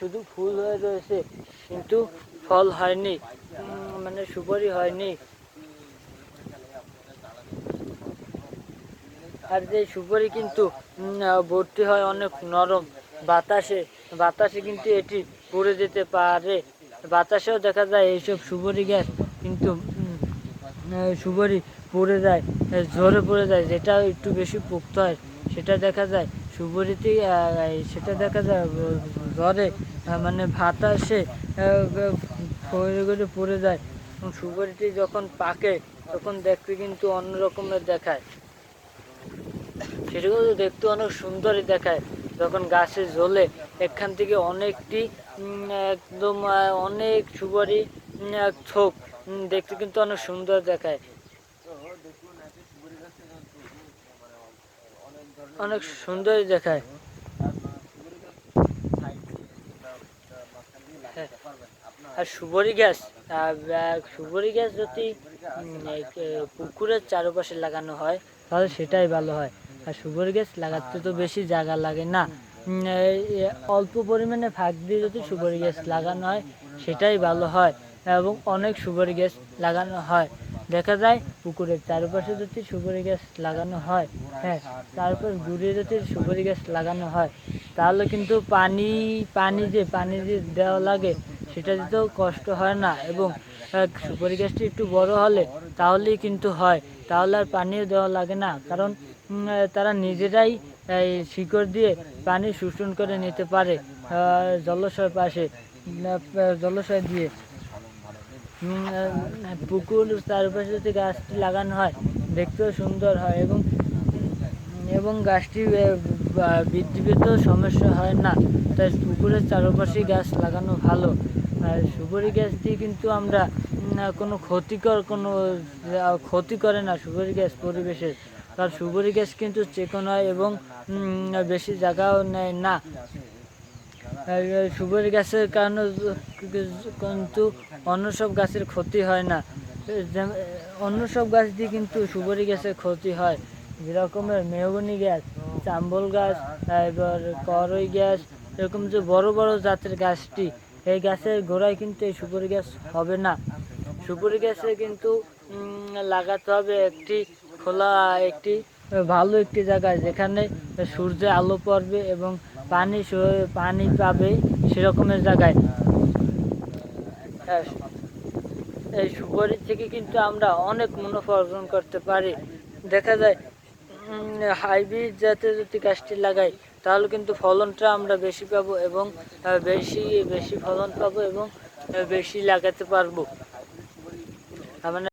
শুধু ফুল হয়ে রয়েছে কিন্তু ফল হয়নি, মানে সুপারি হয়নি। আর যে সুপারি কিন্তু ভর্তি হয় অনেক নরম, বাতাসে বাতাসে কিন্তু এটি পড়ে যেতে পারে। বাতাসেও দেখা যায় এইসব সুপারি গাছ কিন্তু সুপারি পড়ে যায়, ঝরে পড়ে যায়, যেটা একটু বেশি পোক্ত হয় সেটা দেখা যায় সুপারিতে, সেটা দেখা যায় ঝরে, মানে বাতাসে করে পড়ে যায়। সুপারিটি যখন পাকে তখন দেখতে কিন্তু অন্য রকমের দেখায়, সেটাও দেখতে অনেক সুন্দরই দেখায়। যখন গাছে ঝোলে এখান থেকে অনেকটি একদম অনেক সুপারি থোক, দেখতে কিন্তু অনেক সুন্দর দেখায়, অনেক সুন্দরই দেখায়। হ্যাঁ, আর সুপারি গাছ, সুপারি গাছ যদি পুকুরের চারপাশে লাগানো হয় তাহলে সেটাই ভালো হয়। আর সুপারি গাছ লাগাতে তো বেশি জায়গা লাগে না, অল্প পরিমাণে ফাঁক দিয়ে যদি সুপারি গাছ লাগানো হয় সেটাই ভালো হয়। এবং অনেক সুপারি গাছ লাগানো হয়, দেখা যায় পুকুরের চারপাশে যদি সুপারি গাছ লাগানো হয়, হ্যাঁ, তারপর ঘুরিয়ে যদি সুপারি গাছ লাগানো হয় তাহলে কিন্তু পানি যে দেওয়া লাগে সেটা দিতেও কষ্ট হয় না। এবং সুপারি গাছটি একটু বড় হলে তাহলেই কিন্তু হয়, তাহলে আর পানিও দেওয়া লাগে না, কারণ তারা নিজেরাই শিকড় দিয়ে পানি শোষণ করে নিতে পারে জলাশয়ের পাশে, জলাশয় দিয়ে। পুকুর চারপাশে যদি গাছটি লাগানো হয় দেখতেও সুন্দর হয়, এবং গাছটি বৃদ্ধি পেতেও সমস্যা হয় না, তাই পুকুরের চারপাশেই গাছ লাগানো ভালো। আর সুপারি গাছ দিয়ে কিন্তু আমরা কোনো ক্ষতি করে না সুপারি গাছ পরিবেশের, কারণ সুপারি গাছ কিন্তু চিকন হয় এবং বেশি জায়গাও নেয় না। সুপারি গাছের কারণে কিন্তু অন্য সব গাছের ক্ষতি হয় না, অন্য সব গাছ দিয়ে কিন্তু সুপারি গাছের ক্ষতি হয়, যেরকমের মেহগনি গাছ, চাম্বল গাছ, এবার করই গাছ, এরকম যে বড় বড় জাতের গাছটি, এই গাছের গোড়ায় কিন্তু এই সুপারি গাছ হবে না। সুপারি গাছে কিন্তু লাগাতে হবে একটি ভালো একটি জায়গায়, যেখানে সূর্যের আলো পড়বে এবং পানি পাবে সেরকমের জায়গায়। হ্যাঁ, এই সুপারি থেকে কিন্তু আমরা অনেক মুনাফা অর্জন করতে পারি। দেখা যায় হাইব্রিড জাতের যদি গাছটি লাগাই তাহলে কিন্তু ফলনটা আমরা বেশি পাবো এবং বেশি বেশি ফলন পাবো এবং বেশি লাগাতে পারবো। মানে